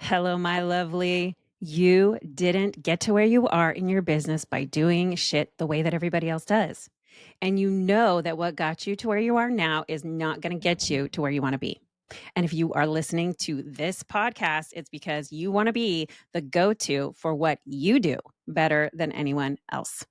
Hello, my lovely. You didn't get to where you are in your business by doing shit the way that everybody else does. And you know that what got you to where you are now is not going to get you to where you want to be. And if you are listening to this podcast, it's because you want to be the go to for what you do better than anyone else.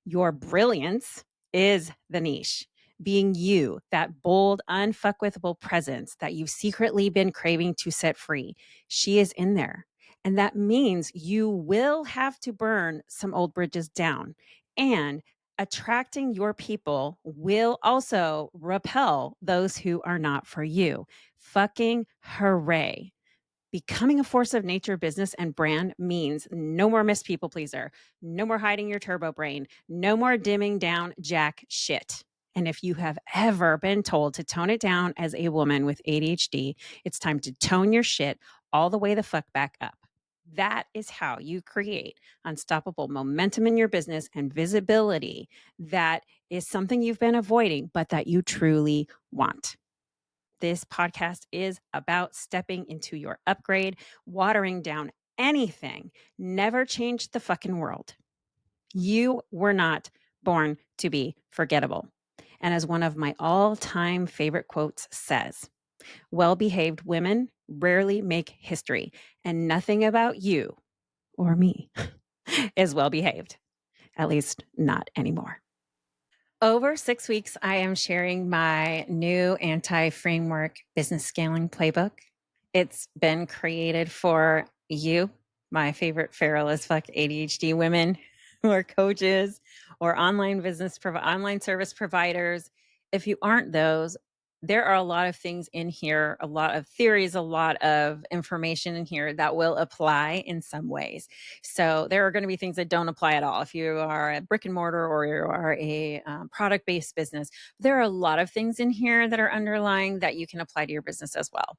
Your brilliance is the niche. Being you, that bold, unfuckwithable presence that you've secretly been craving to set free, she is in there. And that means you will have to burn some old bridges down. And attracting your people will also repel those who are not for you. Fucking hooray. Becoming a force of nature business and brand means no more Miss People Pleaser, no more hiding your turbo brain, no more dimming down jack shit. And if you have ever been told to tone it down as a woman with ADHD, it's time to tone your shit all the way the fuck back up. That is how you create unstoppable momentum in your business and visibility that is something you've been avoiding, but that you truly want. This podcast is about stepping into your upgrade, watering down anything, never change the fucking world. You were not born to be forgettable. And as one of my all-time favorite quotes says, well-behaved women rarely make history, and nothing about you or me is well-behaved, at least not anymore. Over 6 weeks, I am sharing my new Anti-Framework Business Scaling Playbook. It's been created for you, my favorite feral as fuck ADHD women who are coaches or online service providers. If you aren't those, there are a lot of things in here, a lot of theories, a lot of information in here that will apply in some ways. So there are going to be things that don't apply at all. If you are a brick and mortar or you are a product-based business, there are a lot of things in here that are underlying that you can apply to your business as well.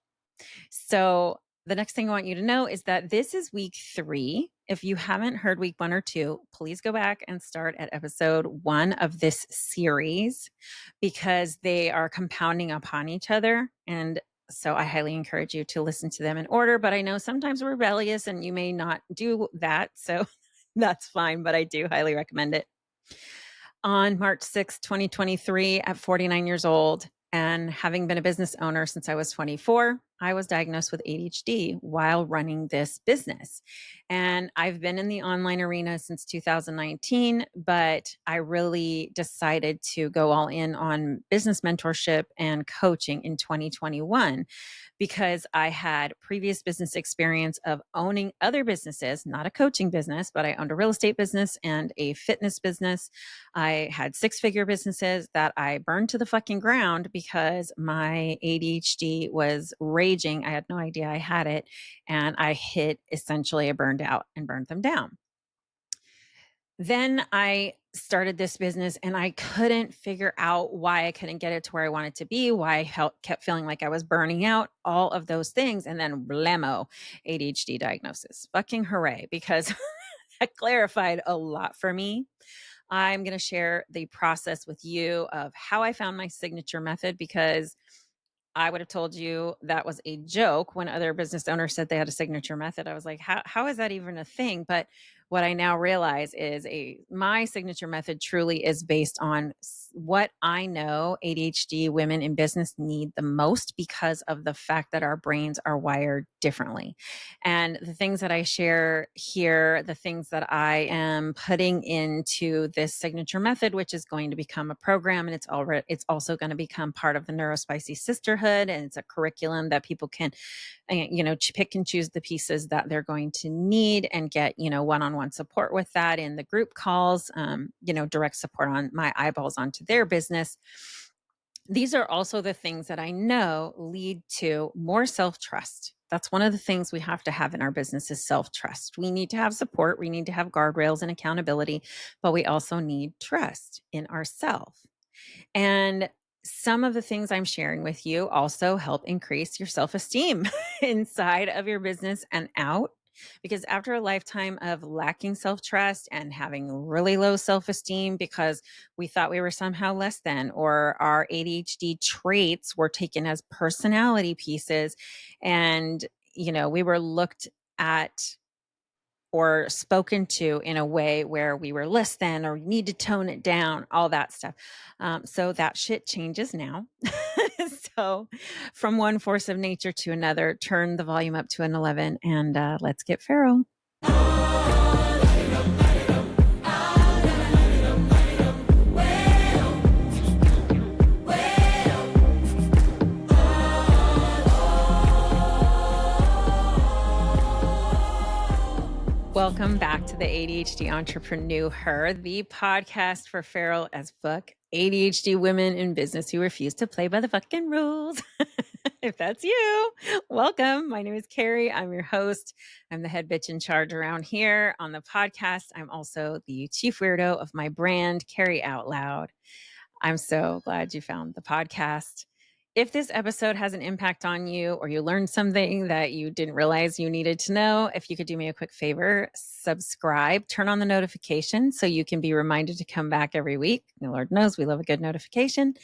So the next thing I want you to know is that this is week 3. If you haven't heard week 1 or 2, please go back and start at episode 1 of this series because they are compounding upon each other. And so I highly encourage you to listen to them in order. But I know sometimes we're rebellious and you may not do that. So that's fine, but I do highly recommend it. On March 6, 2023, at 49 years old, and having been a business owner since I was 24, I was diagnosed with ADHD while running this business. And I've been in the online arena since 2019, but I really decided to go all in on business mentorship and coaching in 2021 because I had previous business experience of owning other businesses, not a coaching business, but I owned a real estate business and a fitness business. I had 6-figure businesses that I burned to the fucking ground because my ADHD was raging. I had no idea I had it. And I hit essentially a burned out and burned them down. Then I started this business and I couldn't figure out why I couldn't get it to where I wanted to be, why I kept feeling like I was burning out, all of those things. And then blammo, ADHD diagnosis. Fucking hooray, because that clarified a lot for me. I'm going to share the process with you of how I found my signature method because I would have told you that was a joke when other business owners said they had a signature method. I was like, how is that even a thing? But what I now realize is my signature method truly is based on what I know ADHD women in business need the most because of the fact that our brains are wired differently. And the things that I share here, the things that I am putting into this signature method, which is going to become a program, and it's also going to become part of the Neurospicy Sisterhood, and it's a curriculum that people can pick and choose the pieces that they're going to need and get, one-on-one support with that in the group calls, direct support on my eyeballs onto their business. These are also the things that I know lead to more self-trust. That's one of the things we have to have in our business is self-trust. We need to have support. We need to have guardrails and accountability, but we also need trust in ourselves. And some of the things I'm sharing with you also help increase your self-esteem inside of your business and out. Because after a lifetime of lacking self-trust and having really low self-esteem because we thought we were somehow less than, or our ADHD traits were taken as personality pieces, and we were looked at or spoken to in a way where we were less than or need to tone it down, all that stuff. So that shit changes now. So from one force of nature to another, turn the volume up to an 11 and let's get Feral. Welcome back to the ADHD Entrepreneur, the podcast for feral as fuck ADHD women in business who refuse to play by the fucking rules. If that's you, welcome. My name is Carrie. I'm your host. I'm the head bitch in charge around here on the podcast. I'm also the chief weirdo of my brand, Carrie Out Loud. I'm so glad you found the podcast. If this episode has an impact on you or you learned something that you didn't realize you needed to know, if you could do me a quick favor, subscribe, turn on the notification so you can be reminded to come back every week. The Lord knows we love a good notification.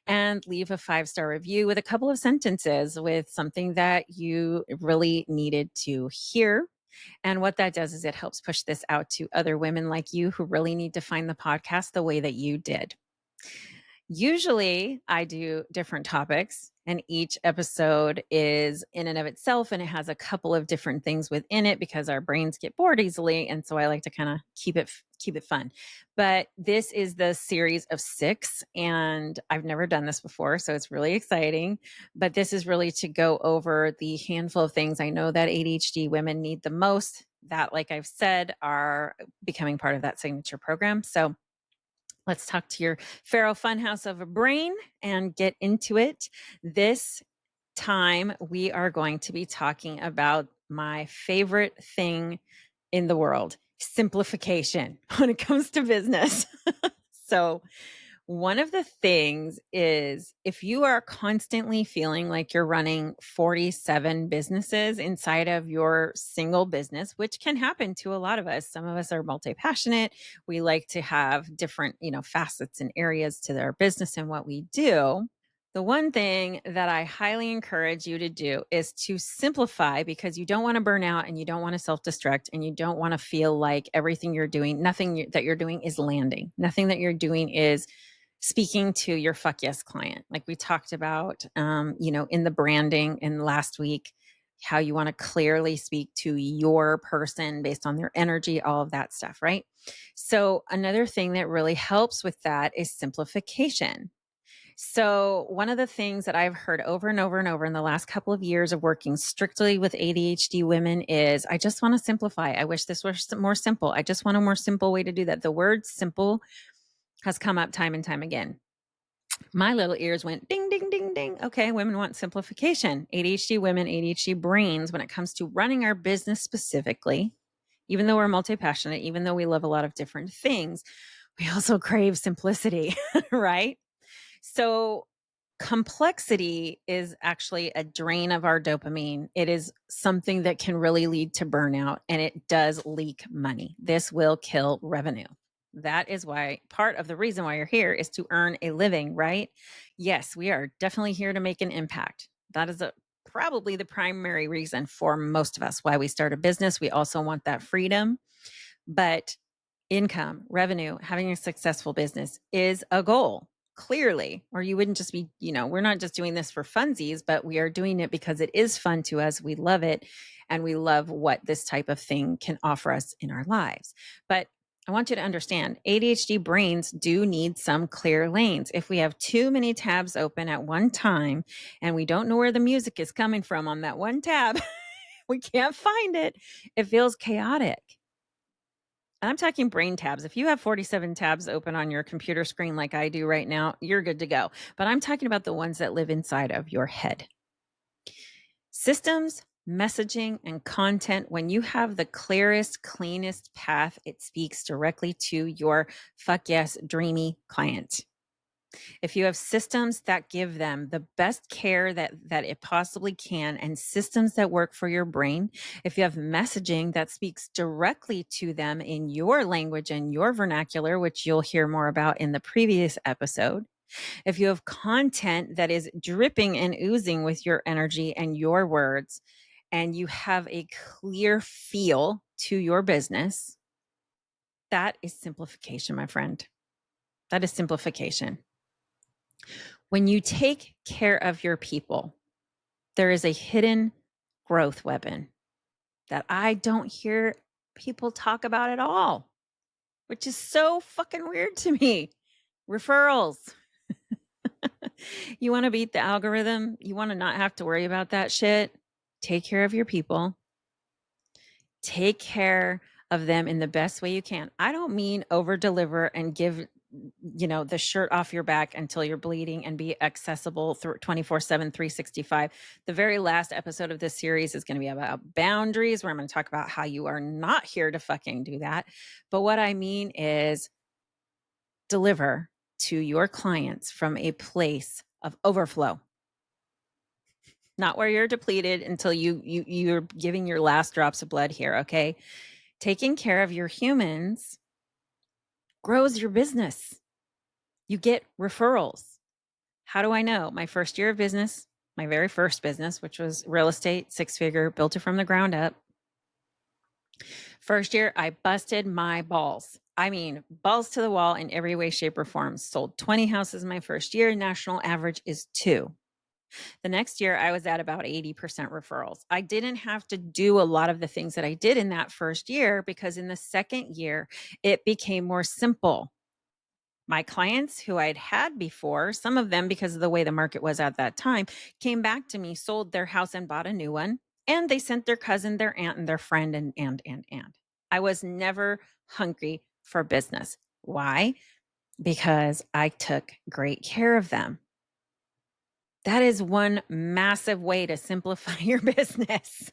And leave a 5-star review with a couple of sentences with something that you really needed to hear. And what that does is it helps push this out to other women like you who really need to find the podcast the way that you did. Usually I do different topics and each episode is in and of itself and it has a couple of different things within it because our brains get bored easily. And so I like to kind of keep it fun. But this is the series of 6 and I've never done this before. So it's really exciting. But this is really to go over the handful of things I know that ADHD women need the most that, like I've said, are becoming part of that signature program. So let's talk to your Feral Funhouse of a brain and get into it. This time, we are going to be talking about my favorite thing in the world, simplification when it comes to business. So one of the things is if you are constantly feeling like you're running 47 businesses inside of your single business, which can happen to a lot of us. Some of us are multi-passionate. We like to have different, facets and areas to our business and what we do. The one thing that I highly encourage you to do is to simplify because you don't want to burn out and you don't want to self-destruct and you don't want to feel like everything you're doing, nothing that you're doing is landing. Nothing that you're doing is speaking to your fuck yes client. Like we talked about, in the branding in last week, how you want to clearly speak to your person based on their energy, all of that stuff, right? So another thing that really helps with that is simplification. So one of the things that I've heard over and over and over in the last couple of years of working strictly with ADHD women is, I just want to simplify. I wish this was more simple. I just want a more simple way to do that. The word simple has come up time and time again. My little ears went ding, ding, ding, ding. Okay, women want simplification. ADHD women, ADHD brains, when it comes to running our business specifically, even though we're multi-passionate, even though we love a lot of different things, we also crave simplicity, right? So complexity is actually a drain of our dopamine. It is something that can really lead to burnout and it does leak money. This will kill revenue. That is why part of the reason why you're here is to earn a living, right? Yes, we are definitely here to make an impact. That is probably the primary reason for most of us why we start a business. We also want that freedom, but income, revenue, having a successful business is a goal. Clearly, or you wouldn't just be, we're not just doing this for funsies, but we are doing it because it is fun to us. We love it. And we love what this type of thing can offer us in our lives. But I want you to understand ADHD brains do need some clear lanes. If we have too many tabs open at one time and we don't know where the music is coming from on that one tab, we can't find it. It feels chaotic. I'm talking brain tabs. If you have 47 tabs open on your computer screen like I do right now, you're good to go. But I'm talking about the ones that live inside of your head. Systems, messaging, and content, when you have the clearest, cleanest path, it speaks directly to your fuck yes, dreamy client. If you have systems that give them the best care that it possibly can and systems that work for your brain, if you have messaging that speaks directly to them in your language and your vernacular, which you'll hear more about in the previous episode, if you have content that is dripping and oozing with your energy and your words, and you have a clear feel to your business, that is simplification, my friend. That is simplification. When you take care of your people, there is a hidden growth weapon that I don't hear people talk about at all, which is so fucking weird to me. Referrals. You want to beat the algorithm? You want to not have to worry about that shit? Take care of your people. Take care of them in the best way you can. I don't mean over deliver and give, the shirt off your back until you're bleeding and be accessible through 24/7, 365. The very last episode of this series is going to be about boundaries, where I'm going to talk about how you are not here to fucking do that. But what I mean is deliver to your clients from a place of overflow, not where you're depleted until you're giving your last drops of blood here. Okay. Taking care of your humans grows your business. You get referrals. How do I know? My first year of business, my very first business, which was real estate, 6-figure, built it from the ground up. First year, I busted my balls. I mean, balls to the wall in every way, shape, or form. Sold 20 houses my first year. National average is 2. The next year, I was at about 80% referrals. I didn't have to do a lot of the things that I did in that first year, because in the second year, it became more simple. My clients who I'd had before, some of them, because of the way the market was at that time, came back to me, sold their house and bought a new one. And they sent their cousin, their aunt, and their friend, and. I was never hungry for business. Why? Because I took great care of them. That is one massive way to simplify your business.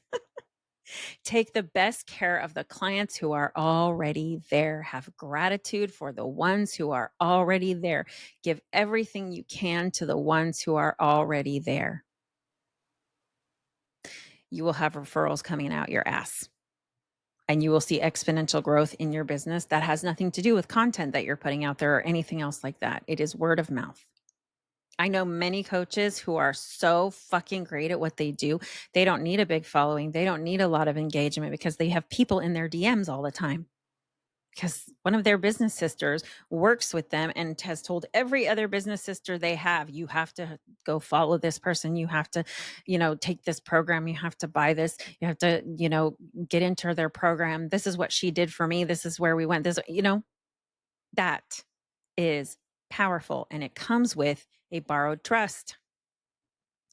Take the best care of the clients who are already there. Have gratitude for the ones who are already there. Give everything you can to the ones who are already there. You will have referrals coming out your ass. And you will see exponential growth in your business. That has nothing to do with content that you're putting out there or anything else like that. It is word of mouth. I know many coaches who are so fucking great at what they do. They don't need a big following. They don't need a lot of engagement, because they have people in their DMs all the time. Because one of their business sisters works with them and has told every other business sister they have, you have to go follow this person. You have to, take this program. You have to buy this. You have to, get into their program. This is what she did for me. This is where we went. That is powerful. And it comes with a borrowed trust.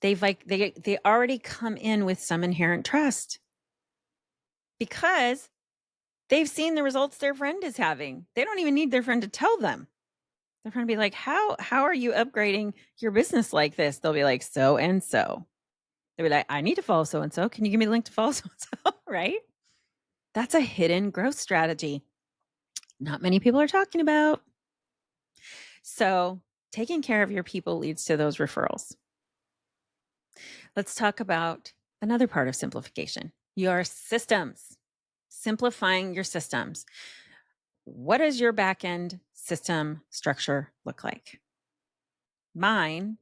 They already come in with some inherent trust, because they've seen the results their friend is having. They don't even need their friend to tell them. Their friend will be like, how are you upgrading your business like this? They'll be like, so and so. They'll be like, I need to follow so and so. Can you give me the link to follow so and so? Right? That's a hidden growth strategy not many people are talking about. So taking care of your people leads to those referrals. Let's talk about another part of simplification: your systems. Simplifying your systems. What does your back-end system structure look like? Mine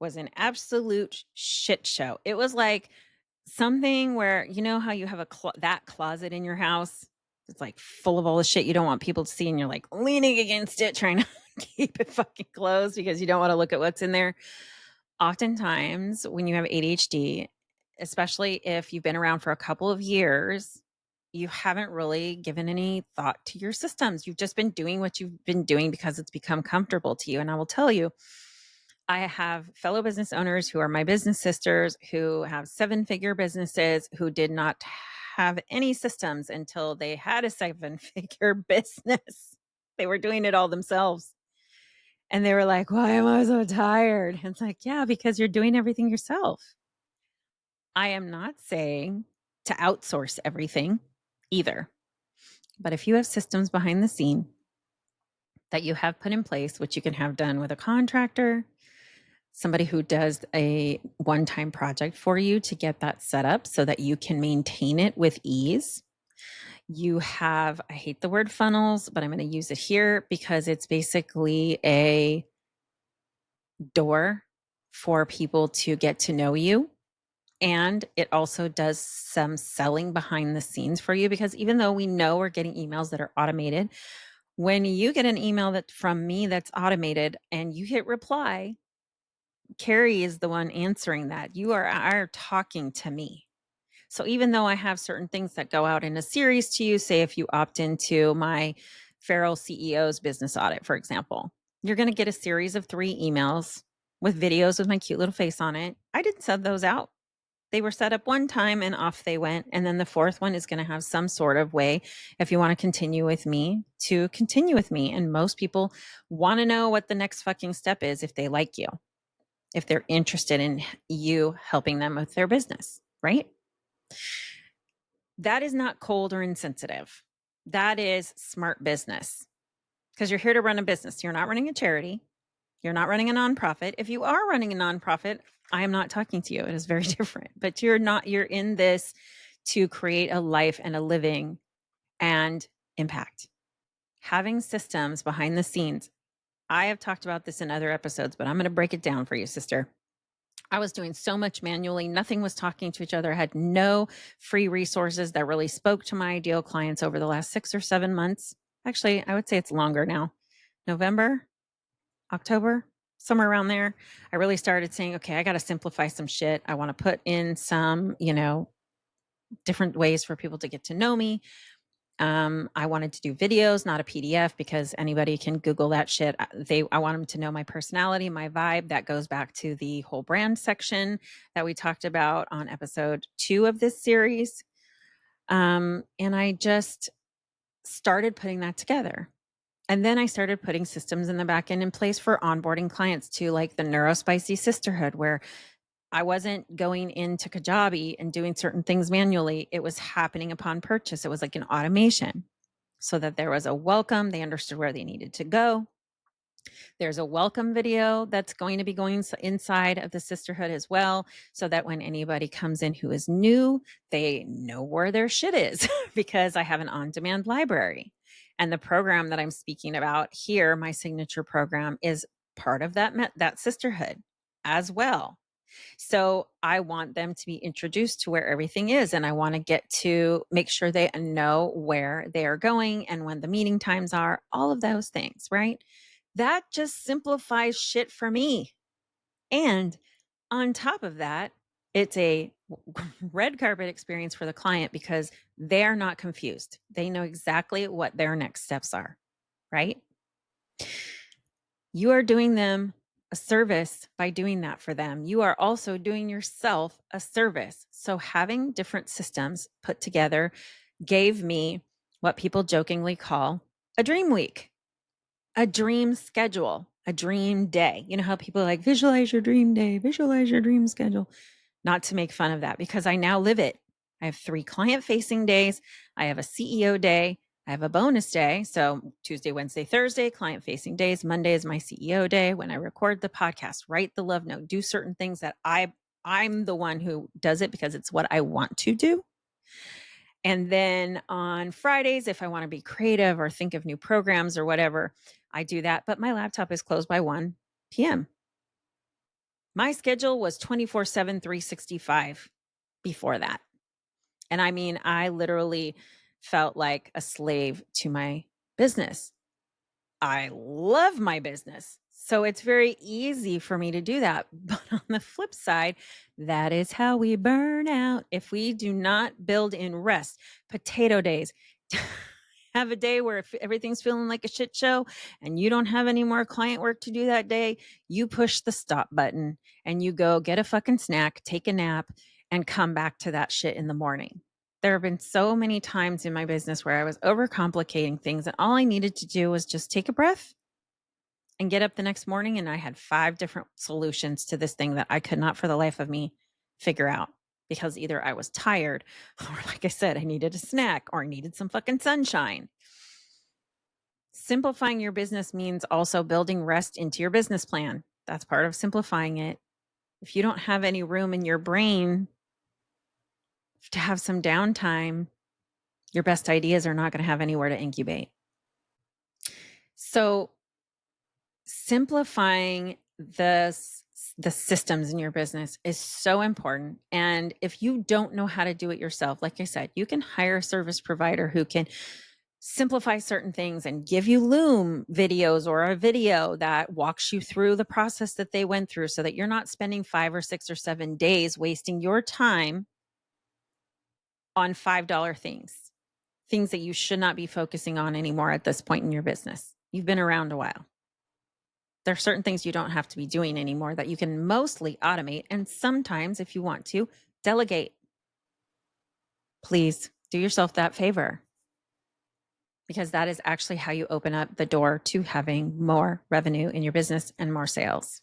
was an absolute shit show. It was like something where, how you have that closet in your house? It's like full of all the shit you don't want people to see, and you're like leaning against it, trying to keep it fucking closed because you don't want to look at what's in there. Oftentimes, when you have ADHD, especially if you've been around for a couple of years, you haven't really given any thought to your systems. You've just been doing what you've been doing because it's become comfortable to you. And I will tell you, I have fellow business owners who are my business sisters, who have 7-figure businesses, who did not have any systems until they had a 7-figure business. They were doing it all themselves. And they were like, why am I so tired? And it's like, yeah, because you're doing everything yourself. I am not saying to outsource everything either. But if you have systems behind the scene that you have put in place, which you can have done with a contractor, somebody who does a one-time project for you to get that set up so that you can maintain it with ease. You have, I hate the word funnels, but I'm going to use it here because it's basically a door for people to get to know you And it also does some selling behind the scenes for you, because even though we know we're getting emails that are automated, when you get an email that from me that's automated and you hit reply, Carrie is the one answering that. You are talking to me. So even though I have certain things that go out in a series to you, say if you opt into my Feral CEO's business audit, for example, you're going to get a series of 3 emails with videos with my cute little face on it. I didn't send those out. They were set up one time and off they went. And then the 4th one is going to have some sort of way, if you want to continue with me, to continue with me. And most people want to know what the next fucking step is if they like you, if they're interested in you helping them with their business, right? That is not cold or insensitive. That is smart business, because you're here to run a business. You're not running a charity. You're not running a nonprofit. If you are running a nonprofit, I am not talking to you. It is very different, but you're in this to create a life and a living and impact. Having systems behind the scenes. I have talked about this in other episodes, but I'm going to break it down for you, sister. I was doing so much manually. Nothing was talking to each other. I had no free resources that really spoke to my ideal clients over the last 6 or 7 months. Actually, I would say it's longer now. November, October, somewhere around there. I really started saying, okay, I got to simplify some shit. I want to put in some, different ways for people to get to know me. I wanted to do videos, not a PDF, because anybody can Google that shit. I want them to know my personality, my vibe. That goes back to the whole brand section that we talked about on episode 2 of this series. And I just started putting that together. And then I started putting systems in the back end in place for onboarding clients to, like, the Neurospicy Sisterhood, where I wasn't going into Kajabi and doing certain things manually. It was happening upon purchase. It was like an automation, so that there was a welcome. They understood where they needed to go. There's a welcome video that's going to be going inside of the sisterhood as well, so that when anybody comes in who is new, they know where their shit is because I have an on-demand library. And the program that I'm speaking about here, my signature program, is part of that sisterhood as well. So I want them to be introduced to where everything is. And I want to get to make sure they know where they are going and when the meeting times are, all of those things, right? That just simplifies shit for me. And on top of that, it's a red carpet experience for the client, because they're not confused. They know exactly what their next steps are, right? You are doing them a service by doing that for them. You are also doing yourself a service. So having different systems put together gave me what people jokingly call a dream week, a dream schedule, a dream day. You know how people like visualize your dream day, visualize your dream schedule. Not to make fun of that, because I now live it. I have 3 client-facing days. I have a CEO day. I have a bonus day. So Tuesday, Wednesday, Thursday, client-facing days. Monday is my CEO day. When I record the podcast, write the love note, do certain things that I'm the one who does it because it's what I want to do. And then on Fridays, if I want to be creative or think of new programs or whatever, I do that. But my laptop is closed by 1 p.m. My schedule was 24/7, 365 before that. And I mean, I literally felt like a slave to my business. I love my business. So it's very easy for me to do that. But on the flip side, that is how we burn out if we do not build in rest. Potato days. Have a day where if everything's feeling like a shit show and you don't have any more client work to do that day, you push the stop button and you go get a fucking snack, take a nap, and come back to that shit in the morning. There have been so many times in my business where I was overcomplicating things, and all I needed to do was just take a breath and get up the next morning. And I had 5 different solutions to this thing that I could not for the life of me figure out, because either I was tired, or like I said, I needed a snack, or I needed some fucking sunshine. Simplifying your business means also building rest into your business plan. That's part of simplifying it. If you don't have any room in your brain to have some downtime, your best ideas are not going to have anywhere to incubate. So simplifying the the systems in your business is so important. And if you don't know how to do it yourself, like I said, you can hire a service provider who can simplify certain things and give you Loom videos or a video that walks you through the process that they went through so that you're not spending 5 or 6 or 7 days wasting your time on $5 things that you should not be focusing on anymore at this point in your business. You've been around a while. There are certain things you don't have to be doing anymore that you can mostly automate. And sometimes, if you want to, delegate. Please do yourself that favor, because that is actually how you open up the door to having more revenue in your business and more sales.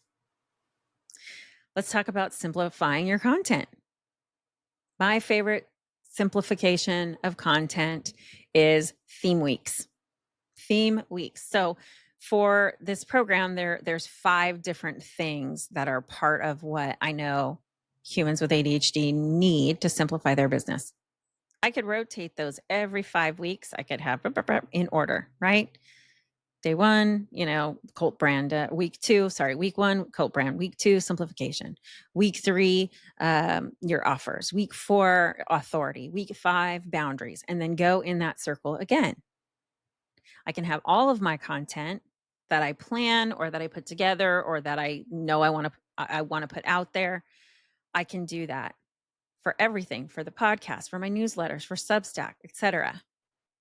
Let's talk about simplifying your content. My favorite simplification of content is theme weeks. Theme weeks. So for this program, there's 5 different things that are part of what I know humans with ADHD need to simplify their business. I could rotate those every 5 weeks. I could have in order, right? Day 1, cult brand. Week 1, cult brand. Week 2, simplification. Week 3, your offers. Week 4, authority. Week 5, boundaries. And then go in that circle again. I can have all of my content that I plan or that I put together or that I know I want to put out there. I can do that for everything, for the podcast, for my newsletters, for Substack, etc.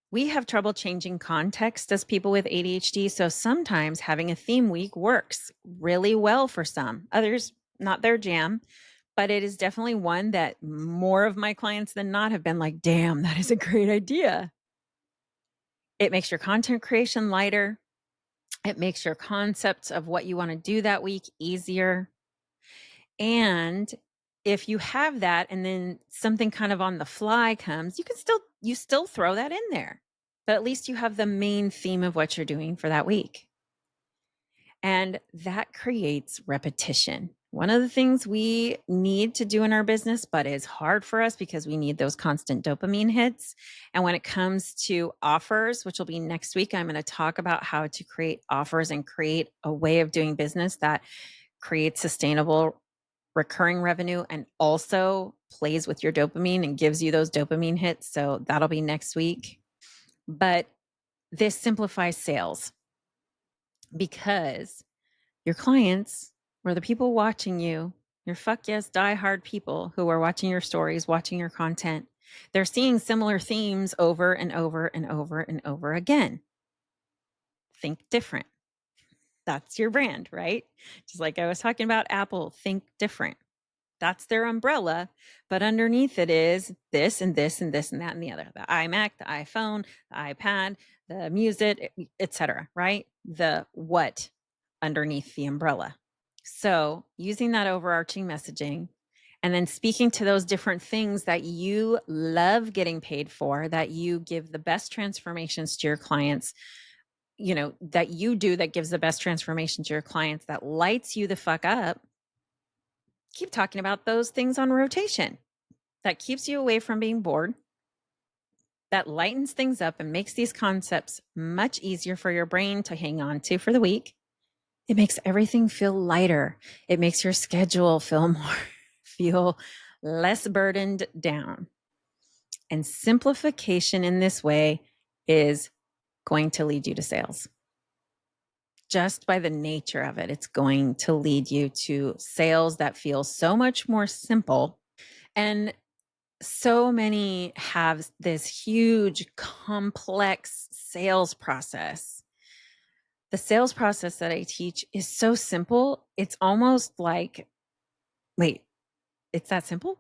We have trouble changing context as people with ADHD, so sometimes having a theme week works really well for some. Others, not their jam, but it is definitely one that more of my clients than not have been like, damn, that is a great idea. It makes your content creation lighter. It makes your concepts of what you want to do that week easier. And if you have that and then something kind of on the fly comes, you still throw that in there. But at least you have the main theme of what you're doing for that week. And that creates repetition. One of the things we need to do in our business, but is hard for us because we need those constant dopamine hits. And when it comes to offers, which will be next week, I'm going to talk about how to create offers and create a way of doing business that creates sustainable recurring revenue and also plays with your dopamine and gives you those dopamine hits. So that'll be next week. But this simplifies sales because your clients or the people watching you, your fuck yes, diehard people who are watching your stories, watching your content, they're seeing similar themes over and over and over and over again. Think different. That's your brand, right? Just like I was talking about Apple, think different. That's their umbrella, but underneath it is this and this and this and that and the other. The iMac, the iPhone, the iPad, the music, etc. Right? The what underneath the umbrella. So using that overarching messaging and then speaking to those different things that you love getting paid for, that you give the best transformations to your clients, that you do that gives the best transformation to your clients, that lights you the fuck up. Keep talking about those things on rotation. That keeps you away from being bored. That lightens things up and makes these concepts much easier for your brain to hang on to for the week. It makes everything feel lighter. It makes your schedule feel less burdened down. And simplification in this way is going to lead you to sales. Just by the nature of it, it's going to lead you to sales that feel so much more simple. And so many have this huge, complex sales process. The sales process that I teach is so simple. It's almost like, wait, it's that simple?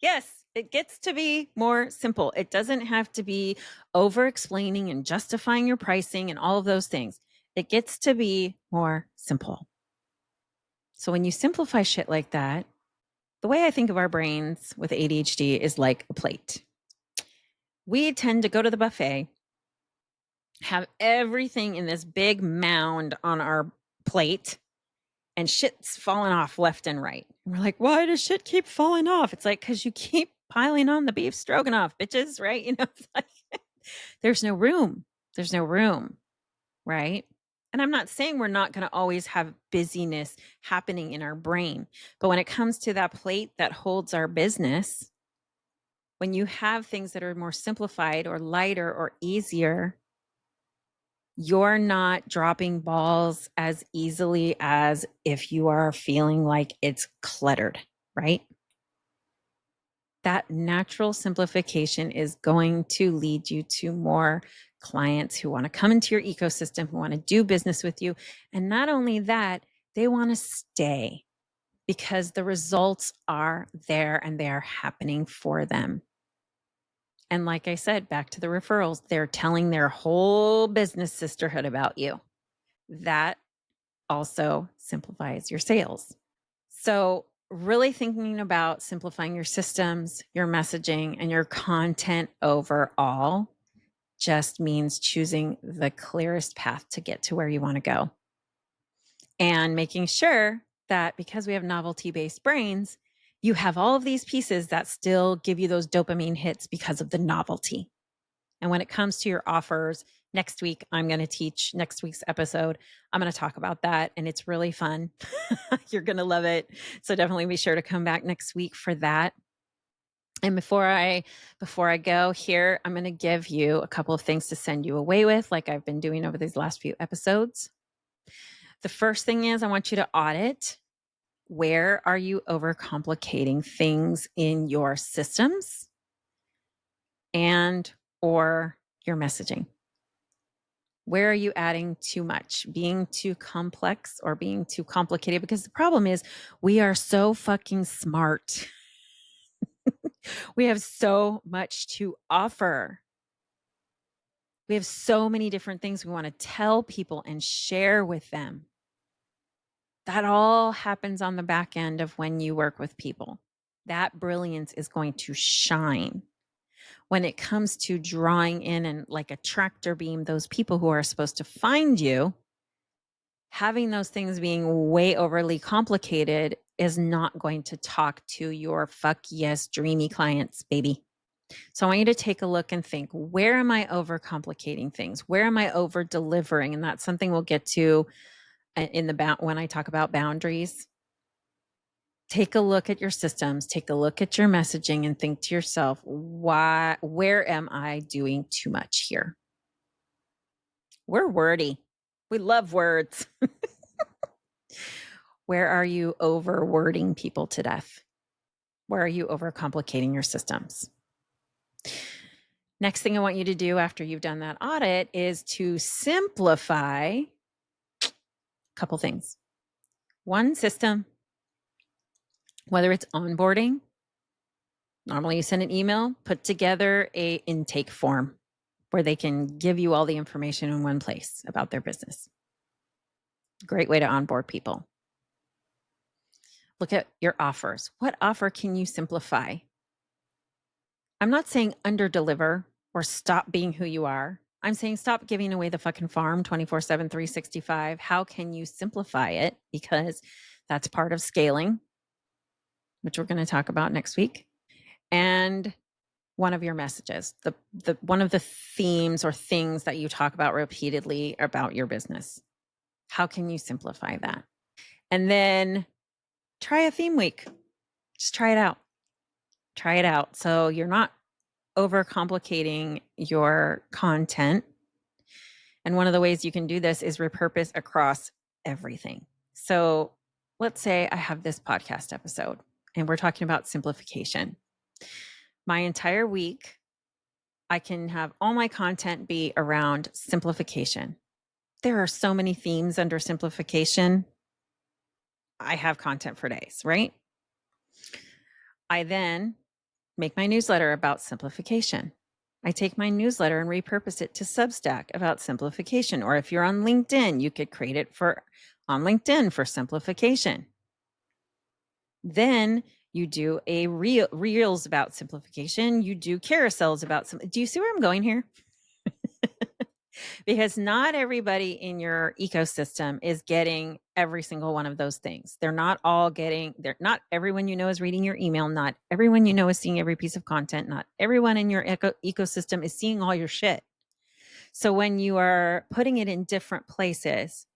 Yes, it gets to be more simple. It doesn't have to be over explaining and justifying your pricing and all of those things. It gets to be more simple. So when you simplify shit like that, the way I think of our brains with ADHD is like a plate. We tend to go to the buffet, have everything in this big mound on our plate, and shit's falling off left and right. And we're like, why does shit keep falling off? It's like, because you keep piling on the beef stroganoff, bitches, right? It's like, there's no room. There's no room, right? And I'm not saying we're not going to always have busyness happening in our brain, but when it comes to that plate that holds our business, when you have things that are more simplified or lighter or easier, you're not dropping balls as easily as if you are feeling like it's cluttered, right? That natural simplification is going to lead you to more clients who want to come into your ecosystem, who want to do business with you. And not only that, they want to stay because the results are there and they are happening for them. And like I said, back to the referrals, they're telling their whole business sisterhood about you. That also simplifies your sales. So, really thinking about simplifying your systems, your messaging, and your content overall just means choosing the clearest path to get to where you want to go. And making sure that because we have novelty-based brains, you have all of these pieces that still give you those dopamine hits because of the novelty. And when it comes to your offers, next week, I'm going to teach next week's episode. I'm going to talk about that, and it's really fun. You're going to love it. So definitely be sure to come back next week for that. And before I go here, I'm going to give you a couple of things to send you away with, like I've been doing over these last few episodes. The first thing is I want you to audit. Where are you overcomplicating things in your systems and or your messaging? Where are you adding too much, being too complex or being too complicated? Because the problem is we are so fucking smart. We have so much to offer. We have so many different things we want to tell people and share with them. That all happens on the back end of when you work with people. That brilliance is going to shine when it comes to drawing in and like a tractor beam, those people who are supposed to find you. Having those things being way overly complicated is not going to talk to your fuck yes, dreamy clients, baby. So I want you to take a look and think, where am I overcomplicating things? Where am I over delivering? And that's something we'll get to when I talk about boundaries. Take a look at your systems, take a look at your messaging and think to yourself, where am I doing too much here? We're wordy. We love words. Where are you overwording people to death? Where are you overcomplicating your systems? Next thing I want you to do after you've done that audit is to simplify a couple things. One system, whether it's onboarding, normally you send an email, put together a intake form where they can give you all the information in one place about their business. Great way to onboard people. Look at your offers. What offer can you simplify? I'm not saying under-deliver or stop being who you are. I'm saying stop giving away the fucking farm 24/7, 365. How can you simplify it? Because that's part of scaling, which we're going to talk about next week. And one of your messages, the one of the themes or things that you talk about repeatedly about your business. How can you simplify that? And then try a theme week. Just try it out. Try it out. So you're not overcomplicating your content. And one of the ways you can do this is repurpose across everything. So let's say I have this podcast episode and we're talking about simplification. My entire week, I can have all my content be around simplification. There are so many themes under simplification. I have content for days, right? I then make my newsletter about simplification. I take my newsletter and repurpose it to Substack about simplification. Or if you're on LinkedIn, you could create it on LinkedIn for simplification. Then you do a reels about simplification. You do carousels about do you see where I'm going here? Because not everybody in your ecosystem is getting every single one of those things. Not everyone you know is reading your email. Not everyone you know is seeing every piece of content. Not everyone in your ecosystem is seeing all your shit. So when you are putting it in different places,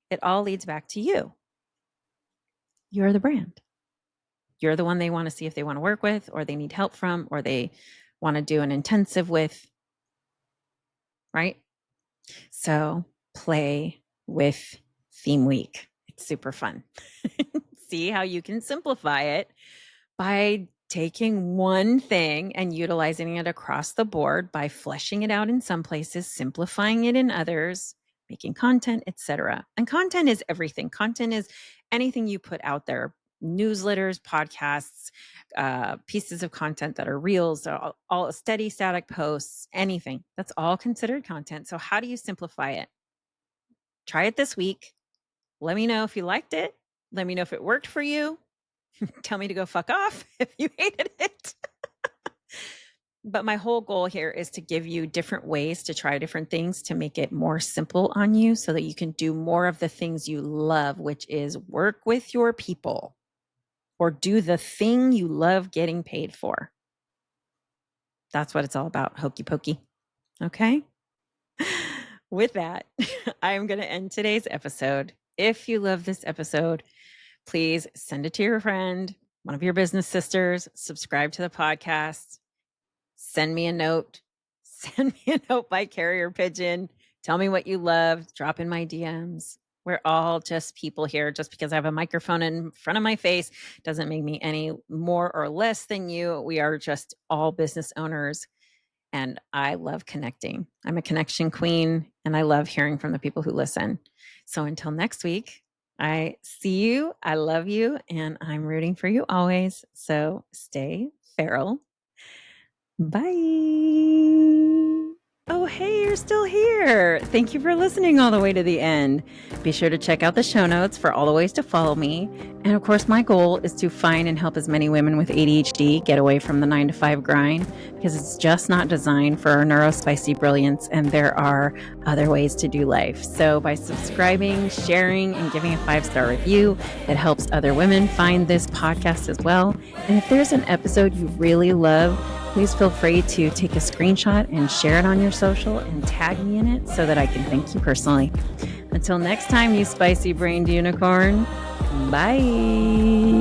it all leads back to you. You're the brand. You're the one they want to see if they want to work with, or they need help from, or they want to do an intensive with, right? So play with Theme Week. It's super fun. See how you can simplify it by taking one thing and utilizing it across the board, by fleshing it out in some places, simplifying it in others, making content, etc. And content is everything. Content is anything you put out there: newsletters, podcasts, pieces of content that are reels, all steady, static posts, anything. That's all considered content. So how do you simplify it? Try it this week. Let me know if you liked it. Let me know if it worked for you. Tell me to go fuck off if you hated it. But my whole goal here is to give you different ways to try different things to make it more simple on you, so that you can do more of the things you love, which is work with your people or do the thing you love getting paid for. That's what it's all about. Hokey pokey. Okay. With that, I'm going to end today's episode. If you love this episode, please send it to your friend, one of your business sisters, subscribe to the podcast, send me a note, send me a note by carrier pigeon. Tell me what you love, drop in my DMs. We're all just people here. Just because I have a microphone in front of my face doesn't make me any more or less than you. We are just all business owners. And I love connecting. I'm a connection queen, and I love hearing from the people who listen. So until next week, I see you, I love you, and I'm rooting for you always. So stay feral. Bye. Oh, hey, you're still here. Thank you for listening all the way to the end. Be sure to check out the show notes for all the ways to follow me. And of course, my goal is to find and help as many women with ADHD get away from the 9-to-5 grind, because it's just not designed for our neurospicy brilliance, and there are other ways to do life. So by subscribing, sharing, and giving a 5-star review, it helps other women find this podcast as well. And if there's an episode you really love, please feel free to take a screenshot and share it on your social and tag me in it so that I can thank you personally. Until next time, you spicy brained unicorn. Bye.